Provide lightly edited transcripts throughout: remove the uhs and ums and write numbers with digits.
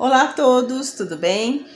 Olá a todos, tudo bem?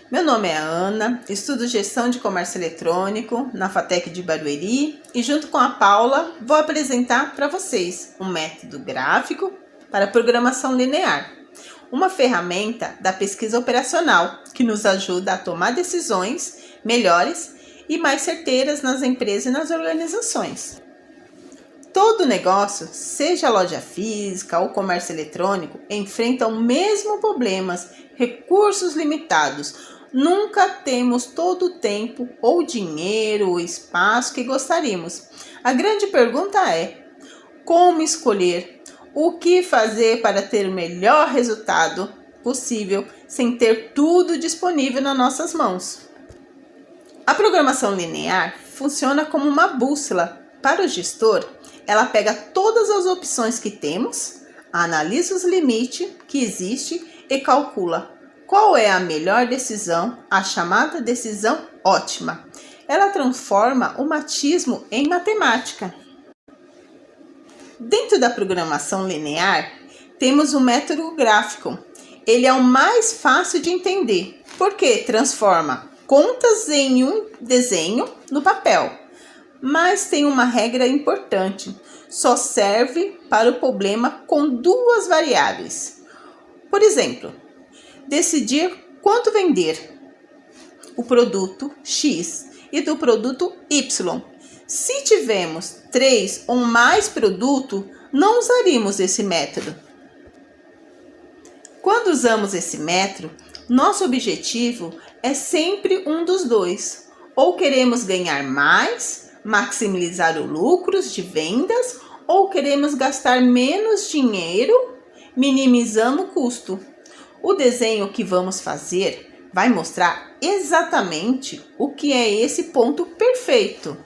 Meu nome é Ana, estudo Gestão de Comércio Eletrônico na FATEC de Barueri e junto com a Paula vou apresentar para vocês um método gráfico para programação linear, uma ferramenta da pesquisa operacional que nos ajuda a tomar decisões melhores e mais certeiras nas empresas e nas organizações. Todo negócio, seja loja física ou comércio eletrônico, enfrenta o mesmo problemas, recursos limitados. Nunca temos todo o tempo ou dinheiro ou espaço que gostaríamos. A grande pergunta é: como escolher? O que fazer para ter o melhor resultado possível sem ter tudo disponível nas nossas mãos? A programação linear funciona como uma bússola. Para o gestor, ela pega todas as opções que temos, analisa os limites que existem e calcula qual é a melhor decisão, a chamada decisão ótima. Ela transforma o matismo em matemática. Dentro da programação linear, temos o método gráfico. Ele é o mais fácil de entender, porque transforma contas em um desenho no papel. Mas tem uma regra importante: só serve para o problema com duas variáveis. Por exemplo, decidir quanto vender o produto X e do produto Y. Se tivermos 3 ou mais produtos, não usaríamos esse método. Quando usamos esse método, nosso objetivo é sempre um dos dois. Ou queremos ganhar mais, maximizar os lucros de vendas, ou queremos gastar menos dinheiro, minimizando o custo. O desenho que vamos fazer vai mostrar exatamente o que é esse ponto perfeito.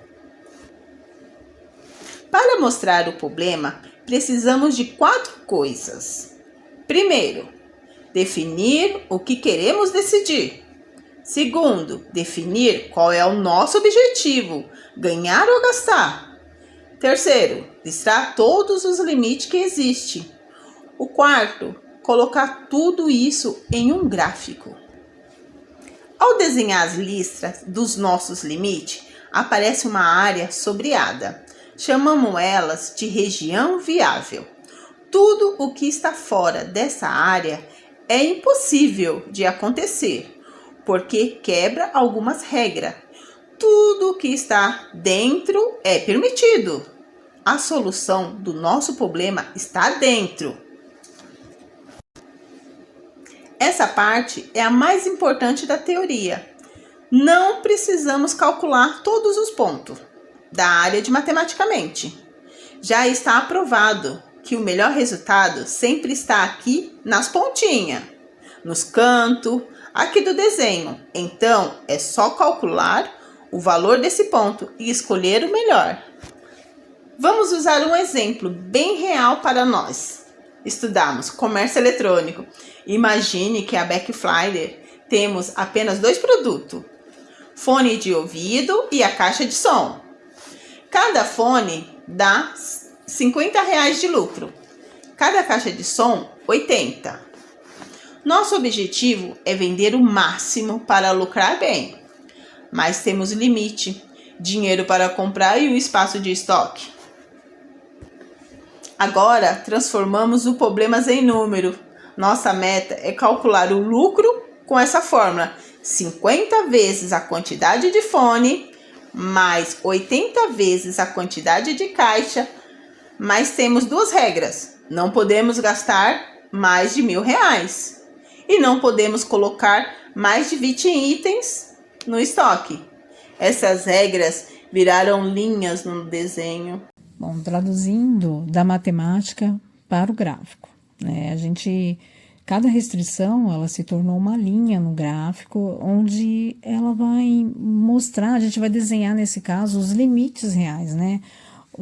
Para mostrar o problema, precisamos de 4 coisas. Primeiro, definir o que queremos decidir. Segundo, definir qual é o nosso objetivo, ganhar ou gastar. Terceiro, listar todos os limites que existem. O quarto, colocar tudo isso em um gráfico. Ao desenhar as listas dos nossos limites, aparece uma área sombreada. Chamamos elas de região viável. Tudo o que está fora dessa área é impossível de acontecer, porque quebra algumas regras. Tudo que está dentro é permitido. A solução do nosso problema está dentro. Essa parte é a mais importante da teoria. Não precisamos calcular todos os pontos da área de matematicamente. Já está aprovado que o melhor resultado sempre está aqui nas pontinhas, nos cantos, aqui do desenho. Então, é só calcular o valor desse ponto e escolher o melhor. Vamos usar um exemplo bem real para nós. Estudamos comércio eletrônico. Imagine que a Black Friday temos apenas 2 produtos: fone de ouvido e a caixa de som. Cada fone dá R$50 de lucro. Cada caixa de som, 80. Nosso objetivo é vender o máximo para lucrar bem, mas temos limite, dinheiro para comprar e o espaço de estoque. Agora, transformamos os problemas em número. Nossa meta é calcular o lucro com essa fórmula: 50 vezes a quantidade de fone, mais 80 vezes a quantidade de caixa, mas temos 2 regras: não podemos gastar mais de R$1.000 e não podemos colocar mais de 20 itens no estoque. Essas regras viraram linhas no desenho. Bom, traduzindo da matemática para o gráfico, né? Cada restrição, ela se tornou uma linha no gráfico, onde ela vai mostrar, a gente vai desenhar, nesse caso, os limites reais, né?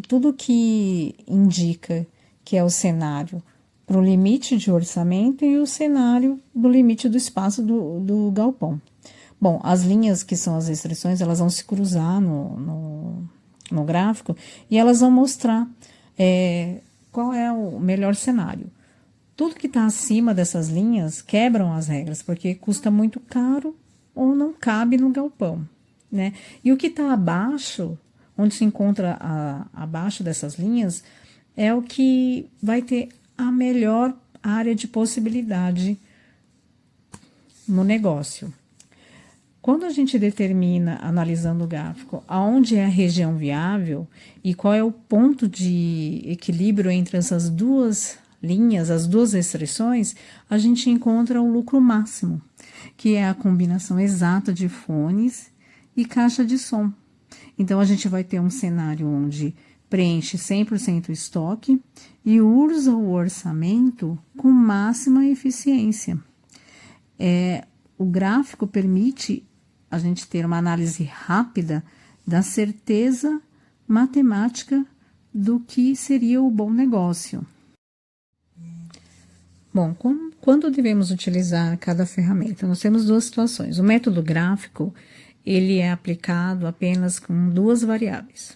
Tudo que indica que é o cenário para o limite de orçamento e o cenário do limite do espaço do galpão. Bom, as linhas que são as restrições, elas vão se cruzar no gráfico e elas vão mostrar qual é o melhor cenário. tudo que está acima dessas linhas quebram as regras, porque custa muito caro ou não cabe no galpão, né? E o que está abaixo, onde se encontra abaixo dessas linhas, é o que vai ter a melhor área de possibilidade no negócio. Quando a gente determina, analisando o gráfico, aonde é a região viável e qual é o ponto de equilíbrio entre essas duas linhas, as duas restrições, a gente encontra o lucro máximo, que é a combinação exata de fones e caixa de som. Então, a gente vai ter um cenário onde preenche 100% o estoque e usa o orçamento com máxima eficiência. O gráfico permite a gente ter uma análise rápida da certeza matemática do que seria o bom negócio. Bom, quando devemos utilizar cada ferramenta? Nós temos duas situações. O método gráfico, ele é aplicado apenas com duas variáveis.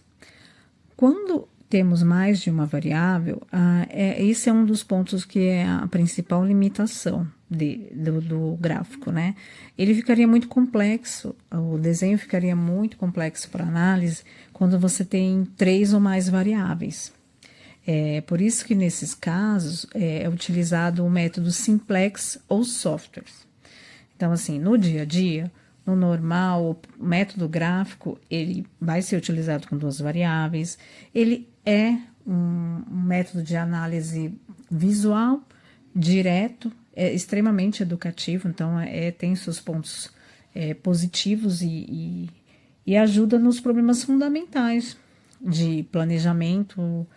Quando temos mais de uma variável, esse é um dos pontos que é a principal limitação do gráfico, né? Ele ficaria muito complexo, o desenho ficaria muito complexo para análise quando você tem 3 ou mais variáveis. Por isso que nesses casos é utilizado o método simplex ou softwares. Então, assim, no dia a dia, no normal, o método gráfico, ele vai ser utilizado com 2 variáveis, ele é um método de análise visual, direto, é extremamente educativo, então tem seus pontos positivos e ajuda nos problemas fundamentais de planejamento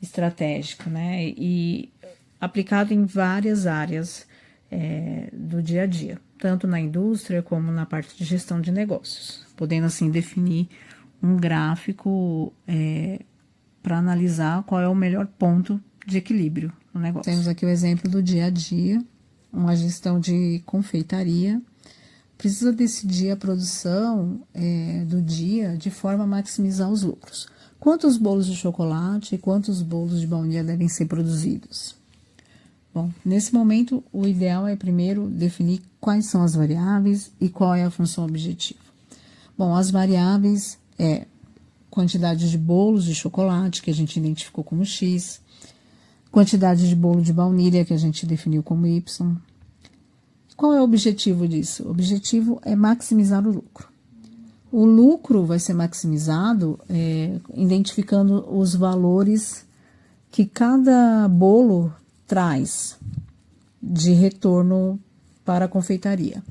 estratégico, né? E aplicado em várias áreas do dia a dia, tanto na indústria como na parte de gestão de negócios, podendo assim definir um gráfico para analisar qual é o melhor ponto de equilíbrio no negócio. Temos aqui o exemplo do dia a dia, uma gestão de confeitaria. Precisa decidir a produção do dia de forma a maximizar os lucros. Quantos bolos de chocolate e quantos bolos de baunilha devem ser produzidos? Bom, nesse momento, o ideal é primeiro definir quais são as variáveis e qual é a função objetiva. Bom, as variáveis é quantidade de bolos de chocolate, que a gente identificou como X, quantidade de bolo de baunilha, que a gente definiu como Y. Qual é o objetivo disso? O objetivo é maximizar o lucro. O lucro vai ser maximizado identificando os valores que cada bolo traz de retorno para a confeitaria.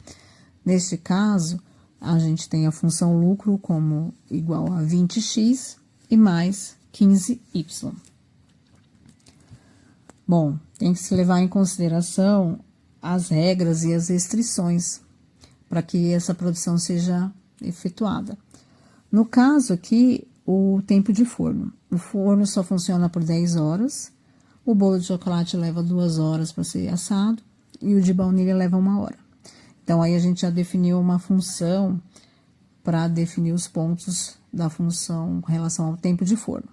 Neste caso, a gente tem a função lucro como igual a 20x e mais 15y. Bom, tem que se levar em consideração as regras e as restrições para que essa produção seja efetuada. No caso aqui, o tempo de forno. O forno só funciona por 10 horas, o bolo de chocolate leva 2 horas para ser assado e o de baunilha leva 1 hora. Então, aí a gente já definiu uma função para definir os pontos da função em relação ao tempo de forno.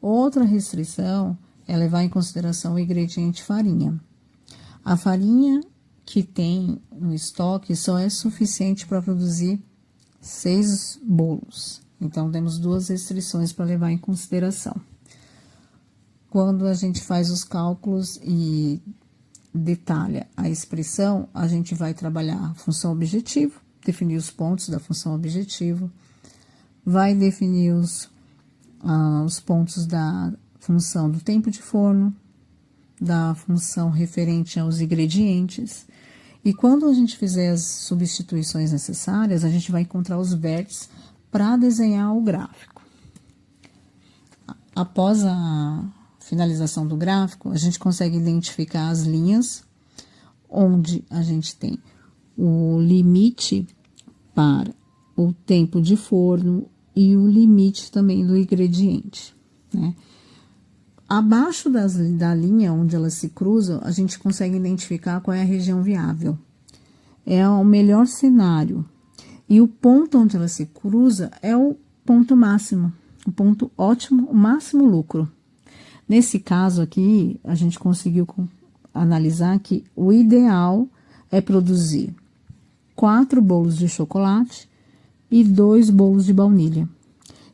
Outra restrição é levar em consideração o ingrediente farinha. A farinha que tem no estoque só é suficiente para produzir 6 bolos. Então, temos 2 restrições para levar em consideração. Quando a gente faz os cálculos e detalha a expressão, a gente vai trabalhar a função objetivo, definir os pontos da função objetivo, vai definir os pontos da função do tempo de forno, da função referente aos ingredientes. E quando a gente fizer as substituições necessárias, a gente vai encontrar os vértices para desenhar o gráfico. Após a finalização do gráfico, a gente consegue identificar as linhas onde a gente tem o limite para o tempo de forno e o limite também do ingrediente, né? Abaixo da linha onde elas se cruzam, a gente consegue identificar qual é a região viável. É o melhor cenário. E o ponto onde ela se cruza é o ponto máximo, o ponto ótimo, o máximo lucro. Nesse caso aqui, a gente conseguiu analisar que o ideal é produzir 4 bolos de chocolate e 2 bolos de baunilha.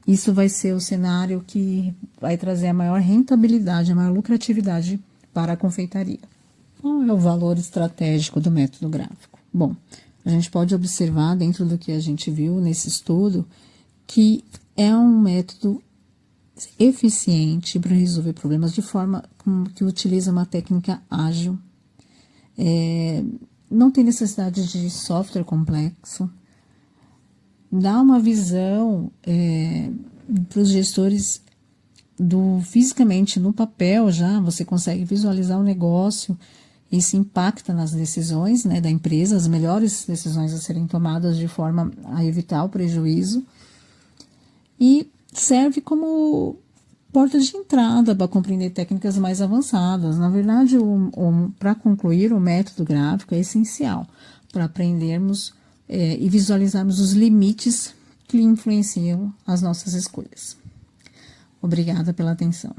Isso vai ser o cenário que vai trazer a maior rentabilidade, a maior lucratividade para a confeitaria. Qual é o valor estratégico do método gráfico? Bom, a gente pode observar dentro do que a gente viu nesse estudo que é um método eficiente para resolver problemas de forma que utiliza uma técnica ágil, não tem necessidade de software complexo, dá uma visão para os gestores fisicamente no papel já, você consegue visualizar o negócio, isso impacta nas decisões, né, da empresa, as melhores decisões a serem tomadas de forma a evitar o prejuízo, e serve como porta de entrada para compreender técnicas mais avançadas. Na verdade, para concluir, o método gráfico é essencial para aprendermos e visualizarmos os limites que influenciam as nossas escolhas. Obrigada pela atenção.